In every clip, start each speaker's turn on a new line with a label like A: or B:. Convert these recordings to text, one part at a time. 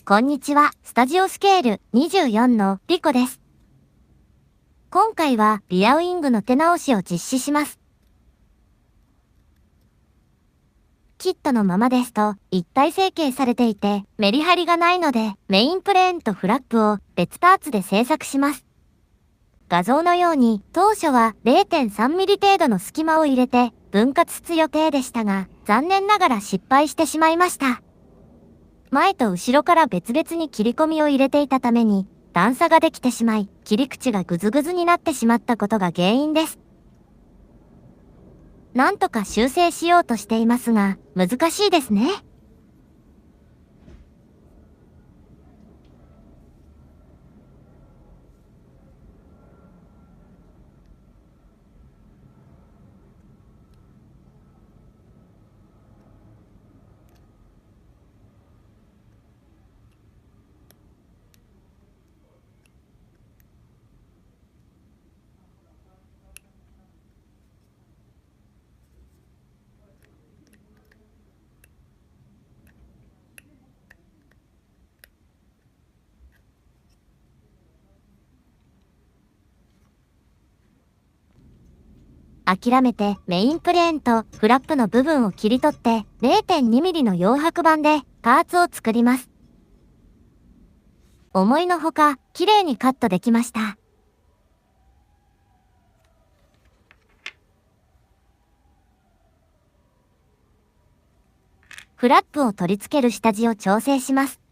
A: こんにちは、スタジオスケール24のリコです。今回はリアウィングの手直しを実施します。キットのままですと一体成形されていてメリハリがないのでメインプレーンとフラップを別パーツで製作します。画像のように当初は 0.3mm 程度の隙間を入れて分割す予定でしたが残念ながら失敗してしまいました。前と後ろから別々に切り込みを入れていたために段差ができてしまい切り口がグズグズになってしまったことが原因です。なんとか修正しようとしていますが難しいですね。諦めてメインプレーンとフラップの部分を切り取って 0.2mm の洋白板でパーツを作ります。思いのほか綺麗にカットできました。フラップを取り付ける下地を調整します。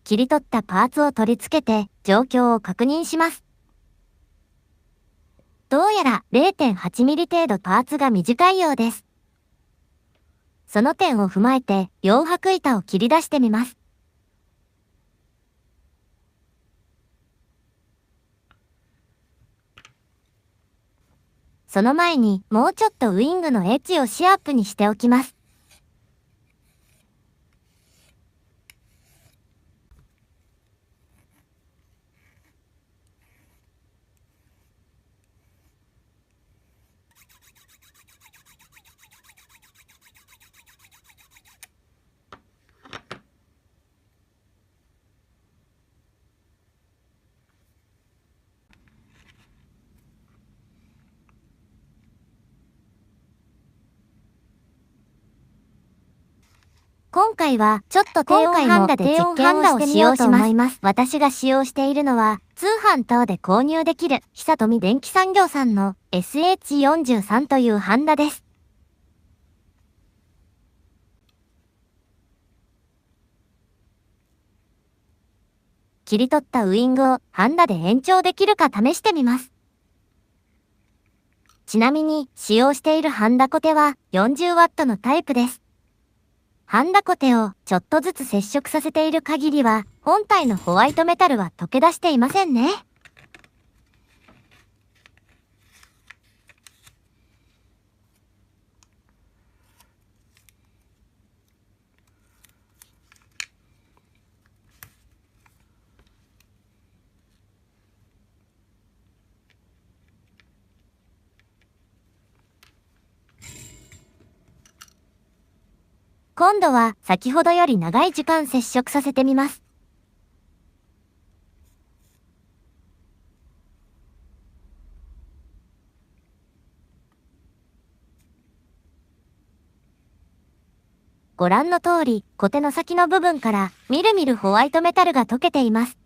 A: 切り取ったパーツを取り付けて状況を確認します。どうやら 0.8mm 程度パーツが短いようです。その点を踏まえて洋白板を切り出してみます。その前にもうちょっとウイングのエッジをシャープにしておきます。今回はちょっと低音ハンダで実験をしてみようと思います。私が使用しているのは通販等で購入できる久富電機産業さんの SH43 というハンダです。切り取ったウイングをハンダで延長できるか試してみます。ちなみに使用しているハンダコテは 40W のタイプです。ハンダコテをちょっとずつ接触させている限りは本体のホワイトメタルは溶け出していませんね。今度は先ほどより長い時間接触させてみます。ご覧の通り、コテの先の部分からみるみるホワイトメタルが溶けています。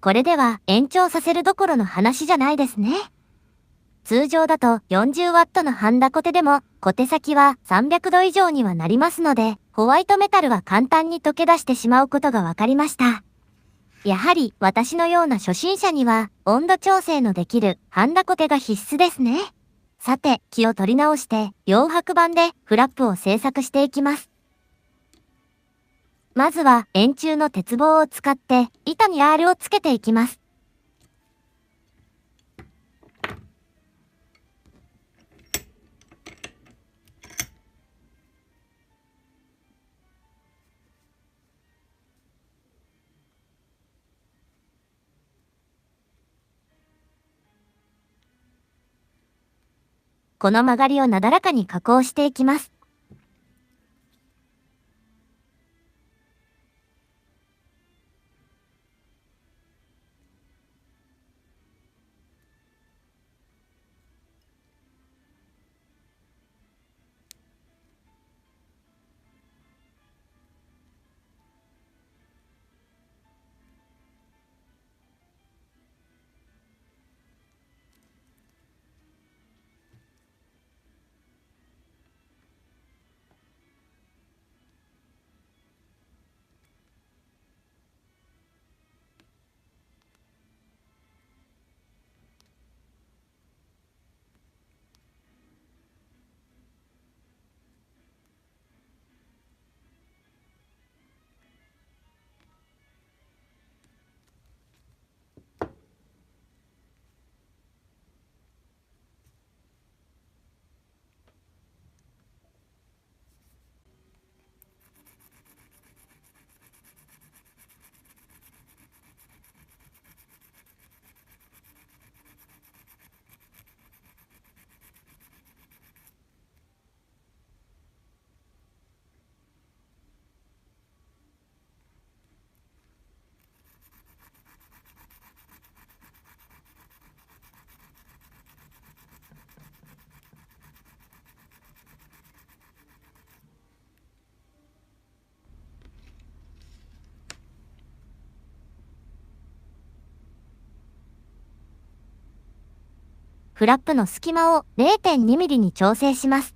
A: これでは延長させるどころの話じゃないですね。通常だと 40W のハンダコテでも、コテ先は300度以上にはなりますので、ホワイトメタルは簡単に溶け出してしまうことが分かりました。やはり私のような初心者には温度調整のできるハンダコテが必須ですね。さて、気を取り直して洋白板でフラップを製作していきます。まずは円柱の鉄棒を使って板に R をつけていきます。この曲がりをなだらかに加工していきます。フラップの隙間を 0.2 ミリに調整します。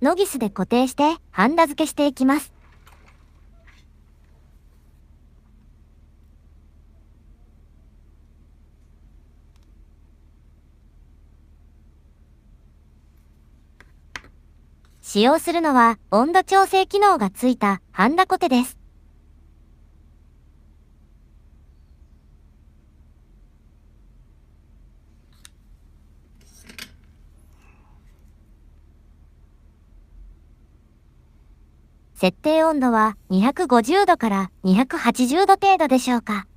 A: ノギスで固定してハンダ付けしていきます。使用するのは温度調整機能がついたハンダコテです。設定温度は250度から280度程度でしょうか。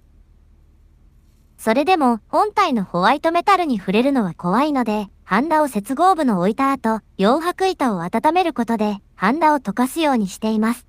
A: それでも本体のホワイトメタルに触れるのは怖いので、ハンダを接合部の置いた後、洋白板を温めることでハンダを溶かすようにしています。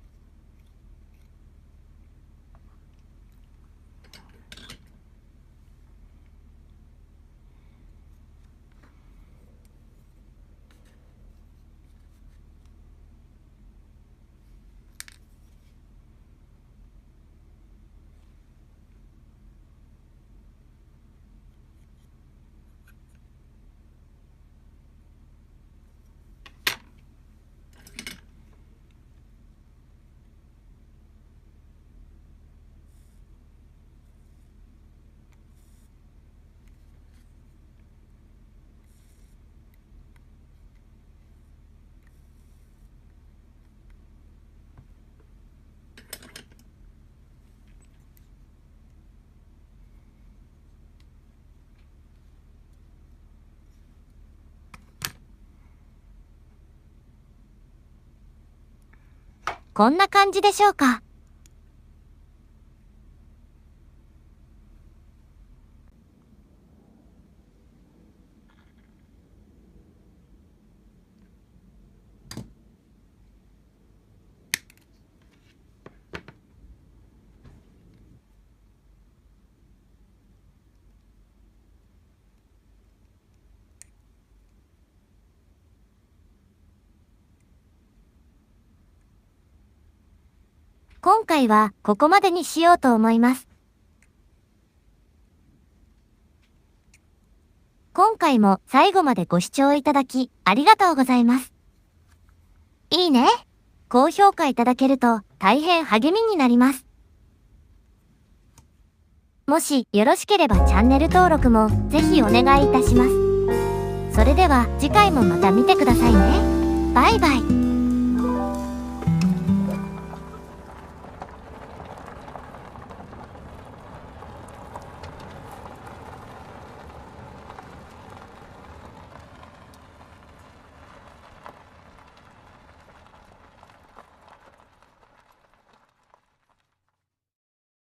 A: こんな感じでしょうか。今回はここまでにしようと思います。今回も最後までご視聴いただきありがとうございます。いいね、高評価いただけると大変励みになります。もしよろしければチャンネル登録もぜひお願いいたします。それでは次回もまた見てくださいね。バイバイ。